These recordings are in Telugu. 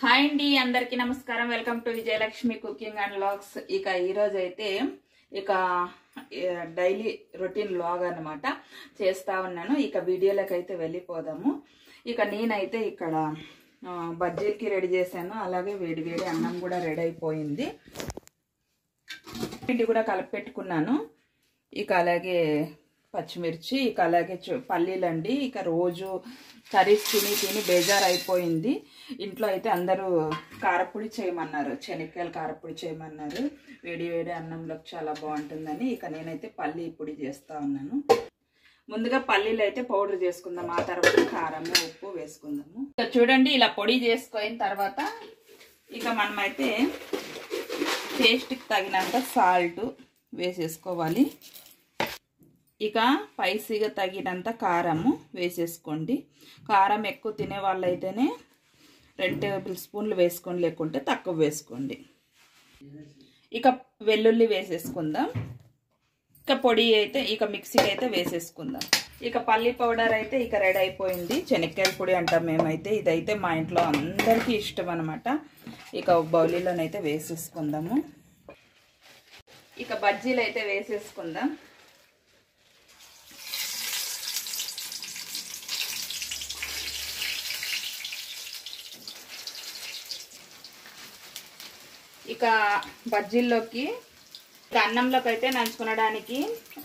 హాయ్ అండి, అందరికీ నమస్కారం. Welcome to Vijayalakshmi cooking and vlogs. ఇక ఈరోజు అయితే డైలీ రొటీన్ వ్లాగ్ అనమాట చేస్తా ఉన్నాను. ఇక వీడియోలోకి అయితే వెళ్ళిపోదాము. ఇక నేనైతే ఇక్కడ బజ్జీలకి రెడీ చేశాను. అలాగే వేడి వేడి అన్నం కూడా రెడీ అయిపోయింది. పిండి కూడా కలిపెట్టుకున్నాను. ఇక అలాగే పచ్చిమిర్చి, ఇక అలాగే పల్లీలండి. ఇక రోజు కర్రీస్ తిని బేజారు అయిపోయింది. ఇంట్లో అయితే అందరూ కారపొడి చేయమన్నారు, శనక్కాయల కారపొడి చేయమన్నారు. వేడి వేడి అన్నంలోకి చాలా బాగుంటుందని ఇక నేనైతే పల్లీ పొడి చేస్తా ఉన్నాను. ముందుగా పల్లీలు అయితే పౌడర్ చేసుకుందాం, ఆ తర్వాత కారము ఉప్పు వేసుకుందాము. ఇక చూడండి, ఇలా పొడి చేసుకున్న తర్వాత ఇక మనమైతే టేస్ట్కి తగినంత సాల్ట్ వేసేసుకోవాలి. ఇక స్పైసీగా తగినంత కారము వేసేసుకోండి. కారం ఎక్కువ తినే వాళ్ళైతేనే 2 టేబుల్ స్పూన్లు వేసుకోండి, లేకుంటే తక్కువ వేసుకోండి. ఇక వెల్లుల్లి వేసేసుకుందాం. ఇక పొడి అయితే ఇక మిక్సీకి అయితే వేసేసుకుందాం. ఇక పల్లి పౌడర్ అయితే ఇక రెడీ అయిపోయింది. శనక్కాయల పొడి అంటాం మేమైతే. ఇదైతే మా ఇంట్లో అందరికీ ఇష్టం అనమాట. ఇక బౌలీలోనైతే వేసేసుకుందాము. ఇక బజ్జీలు అయితే వేసేసుకుందాం. ఇక బజ్జీల్లోకి అన్నంలోకి అయితే నంచుకునడానికి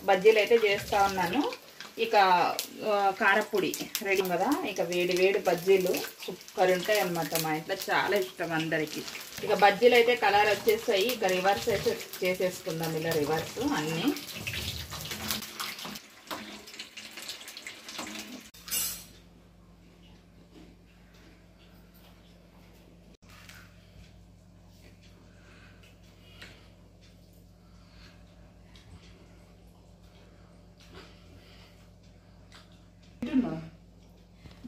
బజ్జీలు అయితే చేస్తూ ఉన్నాను. ఇక కారపొడి రెడీ కదా. ఇక వేడి వేడి బజ్జీలు సూపర్ ఉంటాయి అన్నమాట. మా ఇంట్లో చాలా ఇష్టం అందరికీ. ఇక బజ్జీలు అయితే కలర్ వచ్చేస్తాయి. ఇక రివర్స్ అయితే చేసేసుకుందాం. ఇలా రివర్స్ అన్నీ.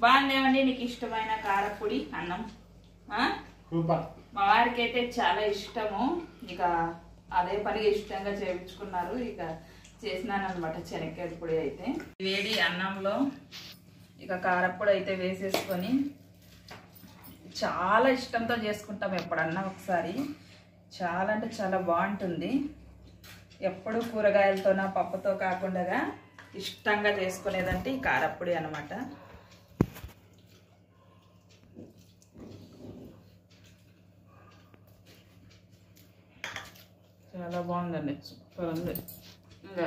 బాగుందేమండి నీకు ఇష్టమైన కారపొడి అన్నం? మా వారికి అయితే చాలా ఇష్టము. ఇక అదే పనిగా ఇష్టంగా చేయించుకున్నారు. ఇక చేసినాను అనమాట శనక్కాయల పొడి అయితే. వేడి అన్నంలో ఇక కారపొడి అయితే వేసేసుకొని చాలా ఇష్టంతో చేసుకుంటాం ఎప్పుడన్నా ఒకసారి. చాలా అంటే చాలా బాగుంటుంది. ఎప్పుడు కూరగాయలతోన పప్పుతో కాకుండా ఇష్టంగా చేసుకునేదంటే ఈ కారపొడి అనమాట. చాలా బాగుందండి, సూపర్ ఉంది. ఇంకా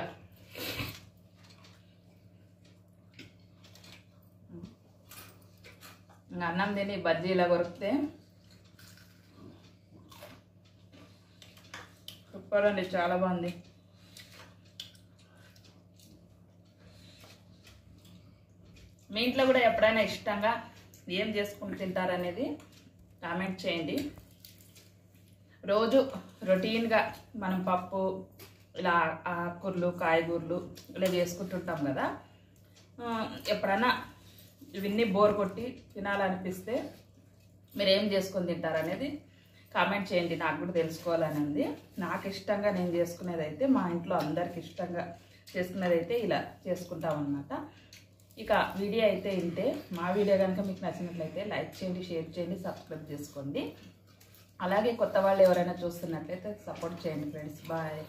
అన్నం తిని బజ్జీ ఇలా కొరికితే సూపర్ అండి, చాలా బాగుంది. మీ ఇంట్లో కూడా ఎప్పుడైనా ఇష్టంగా ఏం చేసుకుని తింటారనేది కామెంట్ చేయండి. రోజు రొటీన్గా మనం పప్పు ఇలా ఆకుకూరలు కాయగూరలు ఇలా చేసుకుంటుంటాం కదా. ఎప్పుడైనా ఇవన్నీ బోర్ కొట్టి తినాలనిపిస్తే మీరు ఏం చేసుకొని తింటారనేది కామెంట్ చేయండి. నాకు కూడా తెలుసుకోవాలని ఉంది. నాకు ఇష్టంగా నేను చేసుకునేది అయితే, మా ఇంట్లో అందరికి ఇష్టంగా చేసుకునేది అయితే ఇలా చేసుకుంటాం అన్నమాట. ఇక వీడియో అయితే ఇంతే. మా వీడియో కనుక మీకు నచ్చినట్లయితే లైక్ చేయండి, షేర్ చేయండి, సబ్స్క్రైబ్ చేసుకోండి. అలాగే కొత్త వాళ్ళు ఎవరైనా చూస్తున్నట్లయితే సపోర్ట్ చేయండి ఫ్రెండ్స్. బాయ్.